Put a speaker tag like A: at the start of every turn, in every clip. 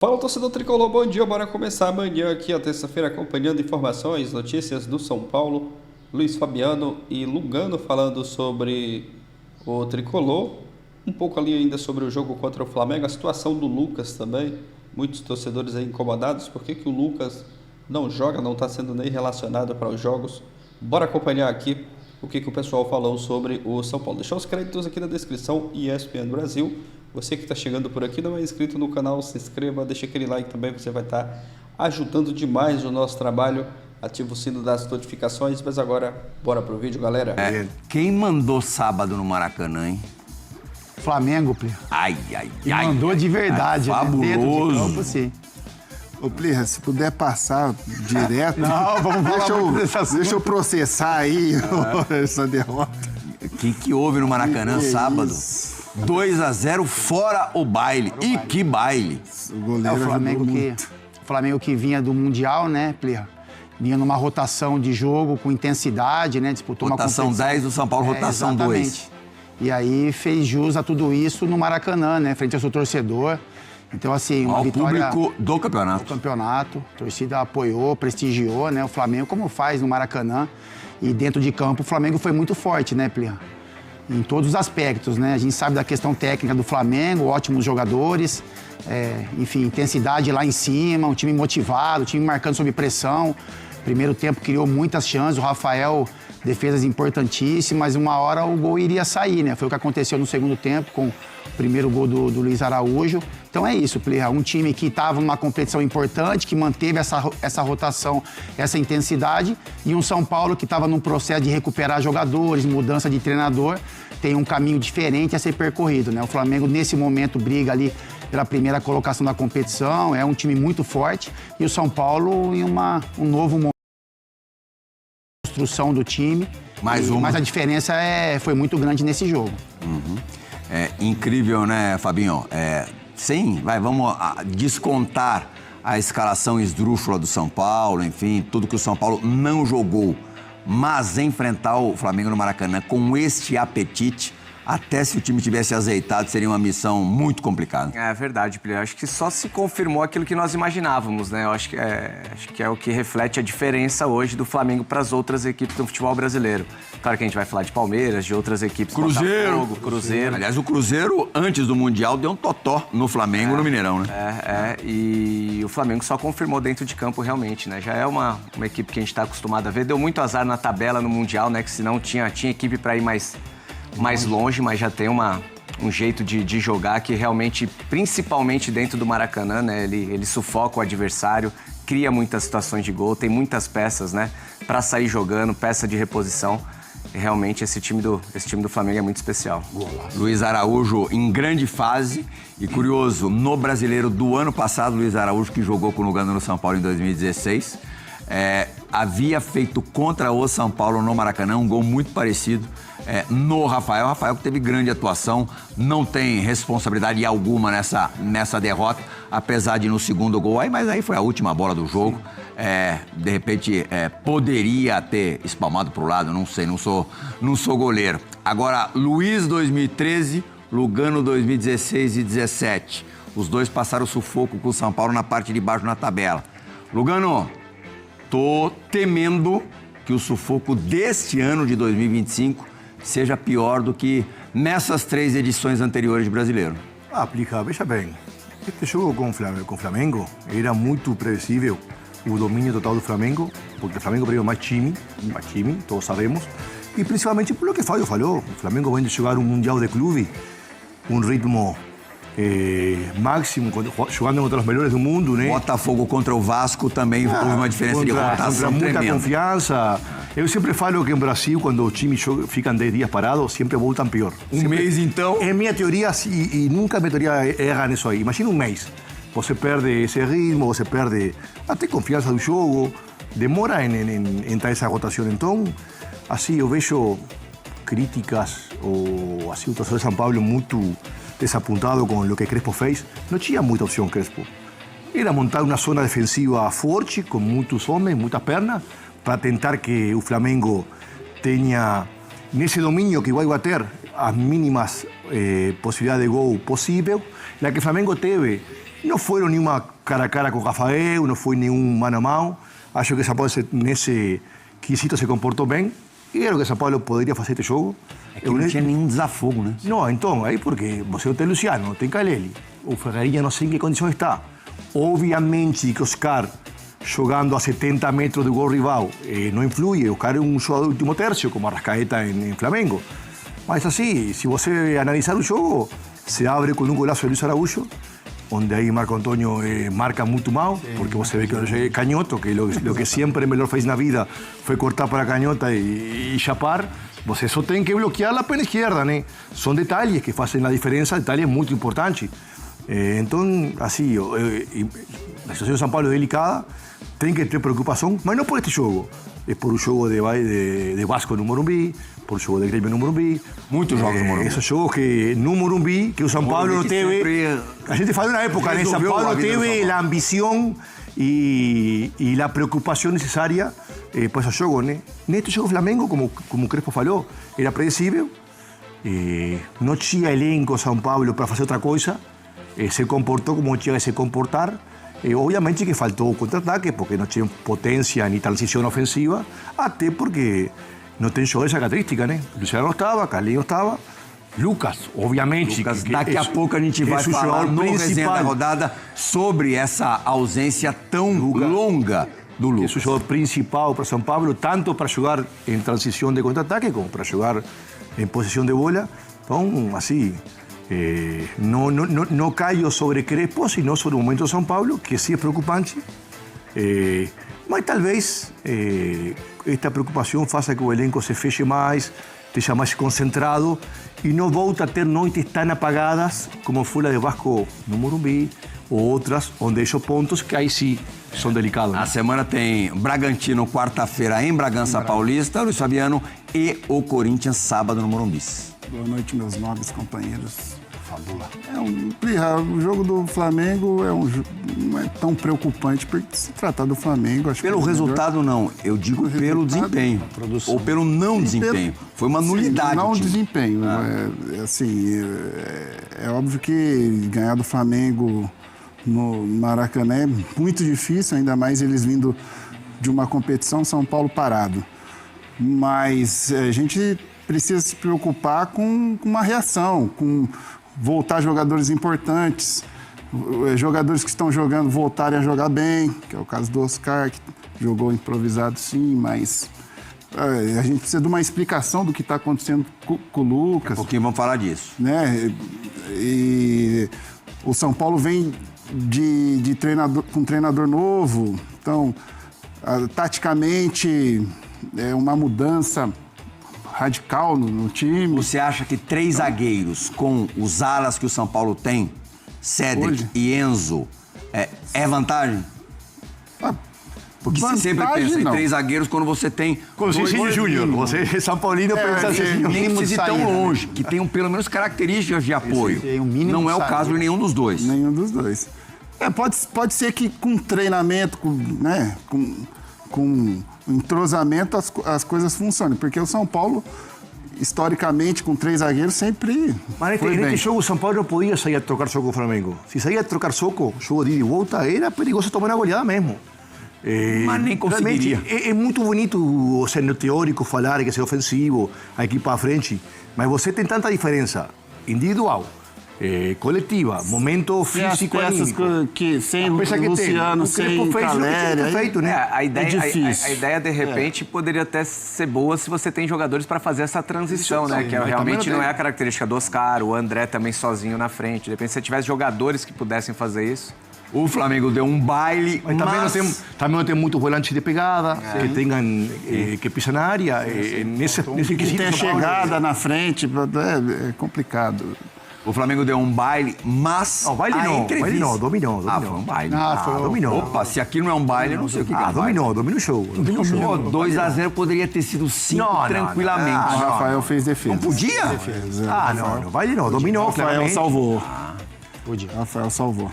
A: Fala, torcedor tricolor, bom dia, bora começar amanhã aqui, a terça-feira, acompanhando informações, notícias do São Paulo. Luiz Fabiano e Lugano falando sobre o tricolor, um pouco ali ainda sobre o jogo contra o Flamengo, a situação do Lucas também, muitos torcedores aí incomodados, por que o Lucas não joga, não está sendo nem relacionado para os jogos. Bora acompanhar aqui o que o pessoal falou sobre o São Paulo. Deixar os créditos aqui na descrição, ESPN Brasil. Você que está chegando por aqui, não é inscrito no canal, se inscreva, deixa aquele like também, você vai estar ajudando demais o nosso trabalho. Ativa o sino das notificações, mas agora, bora pro vídeo, galera.
B: Quem mandou sábado no Maracanã, hein?
C: Flamengo, Plirra.
B: Ai.
C: Mandou de verdade,
B: fabuloso.
C: Né? Dentro de campo, sim.
D: Ô, Plirra, se puder passar direto...
C: Não, vamos
D: deixa eu processar aí essa derrota.
B: O que houve no Maracanã sábado? 2-0 fora o baile. E que baile!
D: O goleiro
C: o Flamengo que vinha do Mundial, né, Plirra? Vinha numa rotação de jogo com intensidade, né? Disputou
B: rotação
C: uma competição.
B: 10 do São Paulo, rotação 2.
C: E aí fez jus a tudo isso no Maracanã, né? Frente ao seu torcedor. Então, assim, uma vitória...
B: público do campeonato.
C: Do campeonato. A torcida apoiou, prestigiou, né? O Flamengo, como faz no Maracanã. E dentro de campo, o Flamengo foi muito forte, né, Plirra? Em todos os aspectos, né? A gente sabe da questão técnica do Flamengo, ótimos jogadores, enfim, intensidade lá em cima, um time motivado, um time marcando sob pressão. Primeiro tempo criou muitas chances, o Rafael, defesas importantíssimas, uma hora o gol iria sair, né? Foi o que aconteceu no segundo tempo com o primeiro gol do Luiz Araújo. Então é isso, Plirra, um time que estava numa competição importante, que manteve essa rotação, essa intensidade, e um São Paulo que estava num processo de recuperar jogadores, mudança de treinador, tem um caminho diferente a ser percorrido, né? O Flamengo, nesse momento, briga ali pela primeira colocação da competição, é um time muito forte, e o São Paulo em um novo momento de construção do time. Mas a diferença foi muito grande nesse jogo.
B: É incrível, né, Fabinho? Vamos descontar a escalação esdrúxula do São Paulo, enfim, tudo que o São Paulo não jogou. Mas enfrentar o Flamengo no Maracanã com este apetite, até se o time tivesse azeitado, seria uma missão muito complicada.
E: É verdade, Plio. Acho que só se confirmou aquilo que nós imaginávamos, né? Eu acho que é o que reflete a diferença hoje do Flamengo para as outras equipes do futebol brasileiro. Claro que a gente vai falar de Palmeiras, de outras equipes. Cruzeiro.
B: Aliás, o Cruzeiro, antes do Mundial, deu um totó no Flamengo, no Mineirão, né?
E: E o Flamengo só confirmou dentro de campo realmente, né? Já é uma equipe que a gente está acostumado a ver. Deu muito azar na tabela no Mundial, né? Que senão tinha equipe para ir mais longe, mas já tem um jeito de jogar que realmente, principalmente dentro do Maracanã, né? Ele sufoca o adversário, cria muitas situações de gol, tem muitas peças, né? Para sair jogando, peça de reposição. E realmente esse time do Flamengo é muito especial.
B: Luiz Araújo em grande fase e curioso, no Brasileiro do ano passado, Luiz Araújo, que jogou com o Lugano no São Paulo em 2016, havia feito contra o São Paulo no Maracanã um gol muito parecido no Rafael. O Rafael que teve grande atuação, não tem responsabilidade alguma nessa derrota, apesar de no segundo gol, mas aí foi a última bola do jogo. De repente poderia ter espalmado para o lado, não sei, não sou goleiro. Agora, Luiz 2013, Lugano 2016 e 17. Os dois passaram sufoco com o São Paulo na parte de baixo na tabela. Lugano, tô temendo que o sufoco deste ano de 2025 seja pior do que nessas 3 edições anteriores de Brasileiro.
F: Plirra, veja bem, este jogo com o Flamengo era muito previsível, o domínio total do Flamengo, porque o Flamengo perdeu mais time, todos sabemos, e principalmente por lo que Fábio falou, o Flamengo vem de jogar um Mundial de Clube, um ritmo máximo, jogando contra os melhores do mundo, né?
B: Botafogo contra o Vasco também houve uma diferença de rotação
F: muita
B: tremenda.
F: Confiança. Eu sempre falo que em Brasil, quando os times ficam 10 dias parados, sempre voltam pior.
B: Mês, então?
F: É minha teoria, e nunca minha teoria erra nisso aí. Imagina um mês. Você perde esse ritmo, você perde até confiança do jogo, demora em entrar essa rotação. Então, assim, eu vejo críticas, ou assim, o torcedor de São Paulo muito desapontado com o que Crespo fez. Não tinha muita opção, Crespo. Era montar uma zona defensiva forte, com muitos homens, muitas pernas, para tentar que o Flamengo tenha, nesse domínio que vai ter, as mínimas possibilidades de gol possível. Na que o Flamengo teve não foram nenhuma cara a cara com o Rafael, não foi nenhum mano a mano. Acho que São Paulo nesse quesito se comportou bem. E era o que São Paulo poderia fazer este jogo.
B: É que não tinha nenhum desafogo, né?
F: Não, então, aí porque você não tem Luciano, não tem Caleli. O Ferreirinha não sei em que condição está. Obviamente que Oscar, jogando a 70 metros do gol rival, não influi. Oscar é um jogador do último terço, como Arrascaeta em Flamengo. Mas assim, se você analisar o jogo, se abre com um golaço de Luis Araújo, onde aí Marco Antônio marca muito mal, porque você vê que ele é canhoto, que lo que sempre melhor fez na vida foi cortar para a canhota e chapar. Você só tem que bloquear a perna esquerda, né? São detalhes que fazem a diferença, detalhes muito importantes. Então, assim, a situação de São Paulo é delicada, tem que ter preocupação, mas não por este jogo. É por o jogo de Vasco no Morumbi, por o jogo de Grêmio no Morumbi.
B: Muitos jogos no Morumbi.
F: Esses jogos que no Morumbi, que o São Paulo não teve... A gente falou na época, né? São Paulo teve a ambição e a preocupação necessária para esse jogo, né? Neste jogo, Flamengo, como o Crespo falou, era predicível. Não tinha elenco São Paulo para fazer outra coisa. Se comportou como tinha que se comportar. Obviamente que faltou o contra-ataque, porque não tinha potência nem transição ofensiva, até porque não tem jogadores dessa característica, né? Luciano não estava, Carlinhos estava, Lucas, obviamente.
B: Lucas, daqui a pouco a gente vai falar no Resenha da Rodada sobre essa ausência tão longa do Lucas.
F: É o jogador principal para São Paulo, tanto para jogar em transição de contra-ataque, como para jogar em posição de bola. Então, assim... não caio sobre Crespo, sino sobre o momento de São Paulo, que sim é preocupante. Mas talvez esta preocupação faça que o elenco se feche mais, esteja mais concentrado e não volte a ter noites tão apagadas como foi a de Vasco no Morumbi ou outras, onde deixou pontos que aí sim são delicados.
B: A semana tem Bragantino, quarta-feira em Bragança Paulista, Luiz Fabiano, e o Corinthians, sábado no Morumbi.
D: Boa noite, meus nobres companheiros. Fabula. O jogo do Flamengo não é tão preocupante, porque se tratar do Flamengo... Acho
B: pelo
D: que
B: resultado, não. Eu digo pelo desempenho. Ou pelo não desempenho. Foi uma nulidade.
D: Não desempenho. É óbvio que ganhar do Flamengo no Maracanã é muito difícil, ainda mais eles vindo de uma competição, São Paulo parado. Mas a gente precisa se preocupar com uma reação, com voltar jogadores importantes, jogadores que estão jogando voltarem a jogar bem, que é o caso do Oscar, que jogou improvisado sim, mas a gente precisa de uma explicação do que está acontecendo com o Lucas.
B: Daqui a pouquinho vamos falar disso.
D: Né? E o São Paulo vem de treinador, com um treinador novo, então, taticamente, é uma mudança radical no time.
B: Você acha que 3 zagueiros com os alas que o São Paulo tem, Cédric e Enzo, é vantagem? Porque você sempre pensa em 3 zagueiros quando você tem...
F: Como você é Júnior, você é São Paulino, pensa assim.
B: Nem precisa ir tão longe, que tenham pelo menos características de apoio. Não é o caso de nenhum dos dois.
D: Nenhum dos dois. Pode ser que com treinamento, com entrosamento, as coisas funcionem. Porque o São Paulo, historicamente, com 3 zagueiros, sempre
F: Mas neste jogo, o São Paulo não podia sair a trocar soco com o Flamengo. Se saía a trocar soco, jogo de ida e volta, era perigoso tomar uma goleada mesmo.
B: Mas nem conseguiria.
F: É muito bonito, ser no teórico, falar que é ofensivo, a equipe à frente, mas você tem tanta diferença individual, coletiva, momento físico anímico.
D: Que sem Luciano, sem Calleri,
F: feito, né?
E: A ideia, de repente, poderia até ser boa se você tem jogadores para fazer essa transição, né? Que realmente não é a característica do Oscar, o André também sozinho na frente. De repente, se você tivesse jogadores que pudessem fazer isso.
B: O Flamengo deu um baile,
F: mas também não tem muitos volantes de pegada, que tenham, que pisam na área. Nesse
D: que tem chegada na frente, é complicado.
B: O Flamengo deu um baile, mas
F: não, baile não, dominou.
B: Foi um baile.
F: Dominou.
B: Opa, se aqui não é um baile, eu não sei o que é.
F: Dominou o jogo.
B: 2-0 poderia ter sido 5 tranquilamente.
D: O Rafael fez defesa.
B: Não podia?
F: Não, baile não, dominou.
D: O Rafael salvou. Rafael salvou.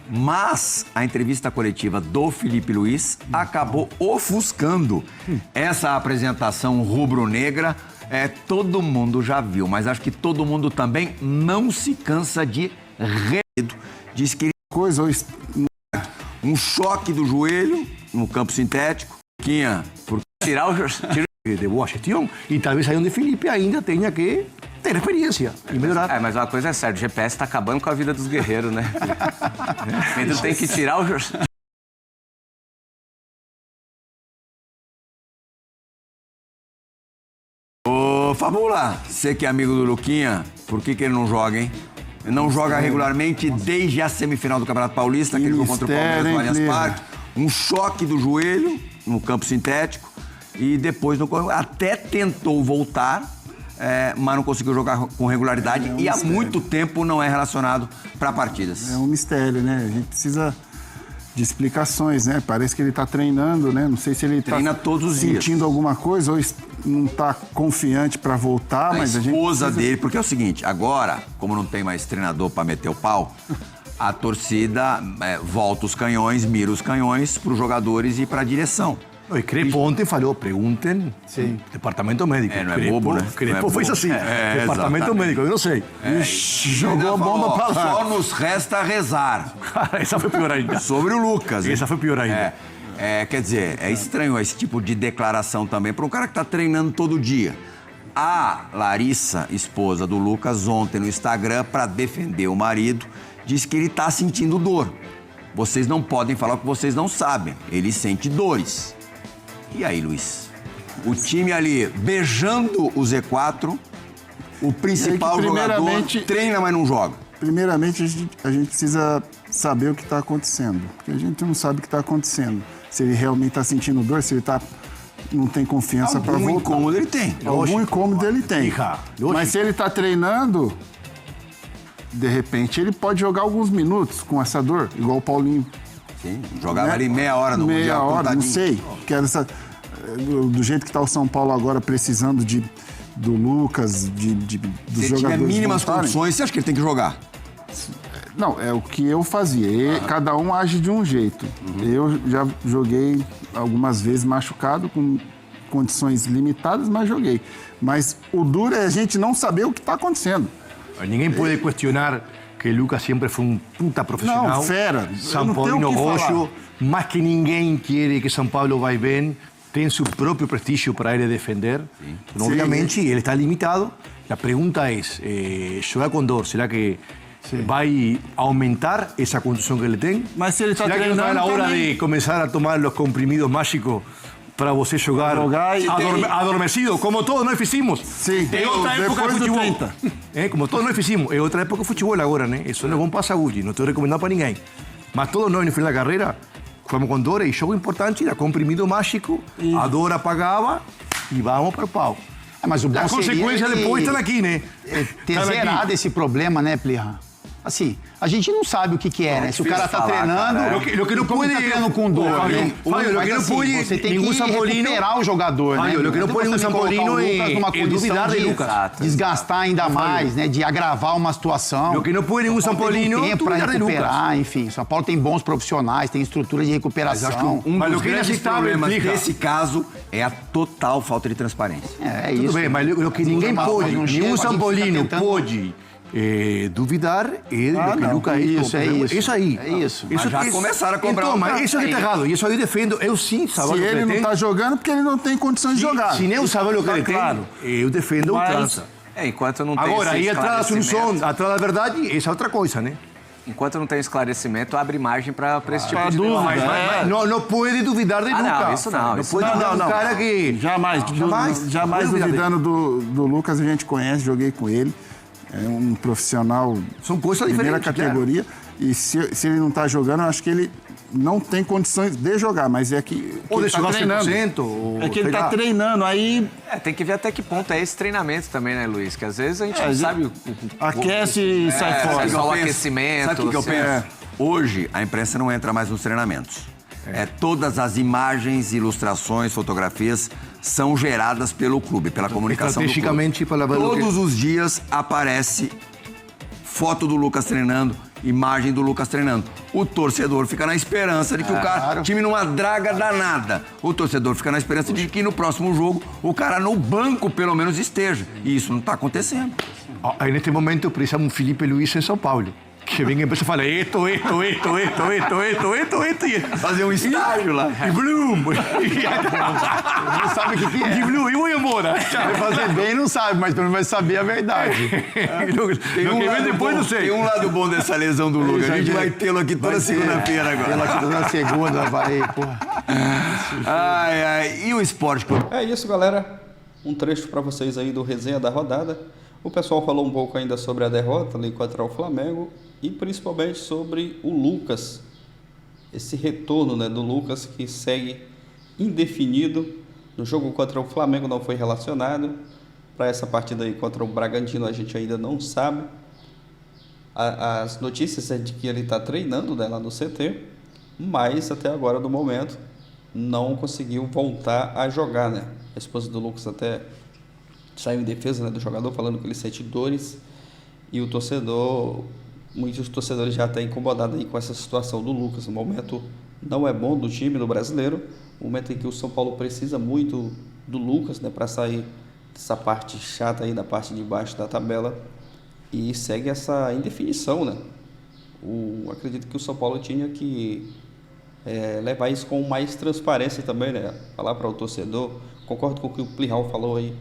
B: Mas a entrevista coletiva do Felipe Luiz acabou ofuscando essa apresentação rubro-negra. Todo mundo já viu, mas acho que todo mundo também não se cansa de repetir. Diz que
D: Coisa, ou
B: Um choque do joelho no campo sintético. Luquinha, por
E: Tirar o...
F: de boa gestão e talvez aí onde Felipe ainda tenha que ter experiência e melhorar.
E: É, mas uma coisa é certa, o GPS tá acabando com a vida dos guerreiros, né? Pedro tem que tirar o...
B: Ô, Fabula, você que é amigo do Luquinha, por que ele não joga, hein? Ele não joga regularmente desde a semifinal do Campeonato Paulista, que ele jogou contra o Palmeiras no Allianz Parque. Um choque do joelho no campo sintético e depois até tentou voltar, mas não conseguiu jogar com regularidade e há muito tempo não é relacionado para partidas.
D: É um mistério, né? A gente precisa de explicações, né? Parece que ele está treinando, né? Não sei se ele
B: Treina todos os dias.
D: sentindo alguma coisa ou não está confiante para voltar, mas a gente
B: esposa dele, porque é o seguinte, agora, como não tem mais treinador para meter o pau, a torcida volta os canhões, mira os canhões para os jogadores e para a direção.
F: E Crespo ontem falou, perguntem departamento médico.
B: Não é bobo, né?
F: Crespo fez assim, departamento médico, eu não sei.
D: jogou a bomba para lá.
B: Só nos resta rezar.
F: Essa foi pior ainda.
B: Sobre o Lucas. Hein?
F: Essa foi pior ainda.
B: Quer dizer, é estranho esse tipo de declaração também para um cara que está treinando todo dia. A Larissa, esposa do Lucas, ontem no Instagram, para defender o marido, disse que ele está sentindo dor. Vocês não podem falar o que vocês não sabem. Ele sente dores. E aí, Luiz? O time ali beijando o Z4, o principal jogador treina, mas não joga.
D: Primeiramente, a gente precisa saber o que está acontecendo. Porque a gente não sabe o que está acontecendo. Se ele realmente está sentindo dor, se ele não tem confiança para voltar.
B: Algum incômodo ele tem.
D: Algum incômodo ele tem. Mas se ele está treinando, de repente ele pode jogar alguns minutos com essa dor, igual o Paulinho.
B: Sim, jogava ali meia hora no Mundial.
D: Meia hora, não sei. Do jeito que está o São Paulo agora, precisando do Lucas, dos jogadores. Se tiver
B: mínimas condições, você acha que ele tem que jogar?
D: Não, é o que eu fazia. Cada um age de um jeito. Eu já joguei algumas vezes machucado, com condições limitadas, mas joguei. Mas o duro é a gente não saber o que está acontecendo.
F: Ninguém pode questionar que Lucas sempre foi um puta profissional.
D: Não, fera.
F: São Paulino gosto, mas que ninguém quer que São Paulo vá bem, tem seu próprio prestígio para ele defender. Então, obviamente, ele está limitado. A pergunta é, jogar com dor, será que vai aumentar essa condição que ele tem?
D: Mas se ele está
F: treinando, será que não está na hora de começar a tomar os comprimidos mágicos para você jogar adormecido, como todos nós fizemos?
D: Sim,
F: é outra época de futebol.
D: 30.
F: Como todos nós fizemos, é outra época de futebol agora, né? Isso não é bom para a saúde, não estou recomendando para ninguém. Mas todos nós, no final da carreira, fomos com dor e jogo importante, era comprimido mágico, a dor apagava e vamos para o pau.
C: Mas o bom
F: a consequência depois está aqui, né?
C: Ter zerado esse problema, né, Plirra? Assim, a gente não sabe o que é, né? Se o cara tá treinando...
F: Lo que não pode...
C: Tá treinando com dor, né?
F: Fábio, lo que não pode...
C: Você tem que recuperar o jogador,
F: Fábio,
C: né?
F: lo que não pode um São Paulino é duvidar de Lucas.
C: Desgastar ainda mais, né? De agravar uma situação.
F: Lo que não pode um São Paulino
C: é duvidar de Lucas. Enfim, São Paulo tem bons profissionais, tem estrutura de recuperação.
B: Mas dos grandes problemas desse caso é a total falta de transparência.
C: É isso.
F: Tudo bem, mas o que ninguém pode, nenhum São Paulino pode... duvidar é do que Lucas
C: isso aí.
F: É isso.
B: Mas já começaram a cobrar.
F: Então, mas isso é que está errado. Isso eu defendo. Eu sim,
D: sabe o que ele tem. Se ele não está jogando, porque ele não tem condições de jogar.
F: Se nem sabe o que ele tem, eu defendo o trança.
E: Enquanto não tem
F: agora, aí atrás da solução, atrás da verdade, essa é outra coisa, né?
E: Enquanto não tem esclarecimento, abre margem para esse tipo de
F: dúvida. Mas não pode duvidar de Lucas.
E: Não, isso não.
F: Não pode duvidar do cara que...
D: Jamais duvidando do Lucas, a gente conhece, joguei com ele. É um profissional
F: São coisas
D: primeira
F: diferentes,
D: categoria. Claro. E se ele não está jogando, eu acho que ele não tem condições de jogar, mas é que
F: ou
D: ele
F: está
D: treinando. É que ele está treinando, aí...
E: tem que ver até que ponto é esse treinamento também, né, Luiz? Que às vezes a gente não sabe...
D: Aquece e sai fora.
E: Só o aquecimento.
B: Sabe o que eu penso? Hoje, a imprensa não entra mais nos treinamentos. Todas as imagens, ilustrações, fotografias são geradas pelo clube, pela comunicação do clube. Todos os dias aparece foto do Lucas treinando, imagem do Lucas treinando. O torcedor fica na esperança de que o time numa draga danada. O torcedor fica na esperança de que no próximo jogo o cara no banco pelo menos esteja. E isso não está acontecendo.
F: Neste momento precisamos um Felipe Luiz em São Paulo. que venga empresa e fala esto, e
B: Fazer um estágio lá.
F: Bloom.
C: Não sabe o que é.
F: E Bloom, e vou embora.
C: Vai fazer bem não sabe, mas pelo menos vai saber a verdade.
F: Lo que vem depois não sei.
B: Tem um lado bom dessa lesão do Lucas. A gente vai tê-lo aqui toda segunda-feira agora.
C: Pela aqui toda segunda, vai, porra.
B: E o Esporte Clube?
A: É isso, galera. Um trecho para vocês aí do resenha da rodada. O pessoal falou um pouco ainda sobre a derrota ali contra o Flamengo e principalmente sobre o Lucas. Esse retorno, né, do Lucas que segue indefinido. No jogo contra o Flamengo não foi relacionado. Para essa partida aí contra o Bragantino a gente ainda não sabe. As notícias é de que ele está treinando, né, lá no CT, mas até agora, no momento, não conseguiu voltar a jogar, né? A esposa do Lucas até saiu em defesa, né, do jogador, falando que ele sente dores, e o torcedor, muitos torcedores já estão incomodados aí com essa situação do Lucas. O momento não é bom do time do brasileiro, o momento em que o São Paulo precisa muito do Lucas, né, para sair dessa parte chata aí, da parte de baixo da tabela, e segue essa indefinição, né? Acredito que o São Paulo tinha que levar isso com mais transparência também, né? Falar para o torcedor. Concordo com o que o Plihal falou aí.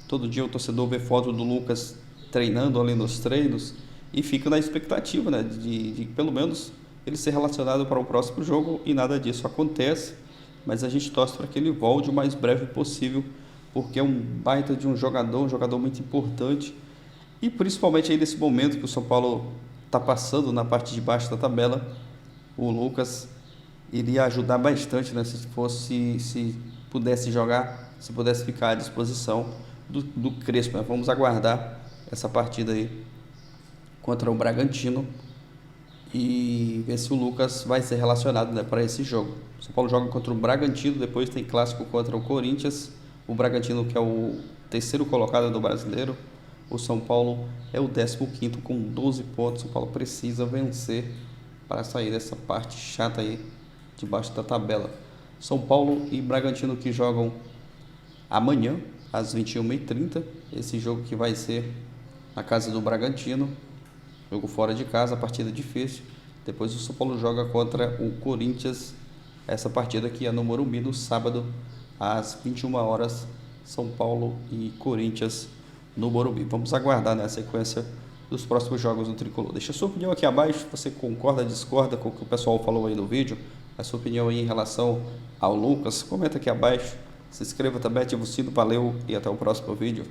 A: Todo dia o torcedor vê foto do Lucas treinando ali nos treinos e fica na expectativa, né? De pelo menos ele ser relacionado para o próximo jogo, e nada disso acontece. Mas a gente torce para que ele volte o mais breve possível, porque é um baita de um jogador muito importante. E principalmente aí nesse momento que o São Paulo está passando na parte de baixo da tabela, o Lucas iria ajudar bastante, né, se pudesse jogar, se pudesse ficar à disposição do Crespo, né? Vamos aguardar essa partida aí contra o Bragantino e ver se o Lucas vai ser relacionado, né, para esse jogo. O São Paulo joga contra o Bragantino, depois tem clássico contra o Corinthians. O Bragantino, que é o terceiro colocado do brasileiro, o São Paulo é o 15º com 12 pontos. O São Paulo precisa vencer para sair dessa parte chata aí debaixo da tabela. São Paulo e Bragantino que jogam amanhã às 21h30. Esse jogo que vai ser na casa do Bragantino, jogo fora de casa, partida difícil. Depois o São Paulo joga contra o Corinthians, essa partida que é no Morumbi, no sábado às 21 horas, São Paulo e Corinthians no Morumbi. Vamos aguardar, né, a sequência dos próximos jogos do Tricolor. Deixa a sua opinião aqui abaixo, você concorda, discorda com o que o pessoal falou aí no vídeo, a sua opinião aí em relação ao Lucas, comenta aqui abaixo, se inscreva também, ativa o sino, valeu e até o próximo vídeo.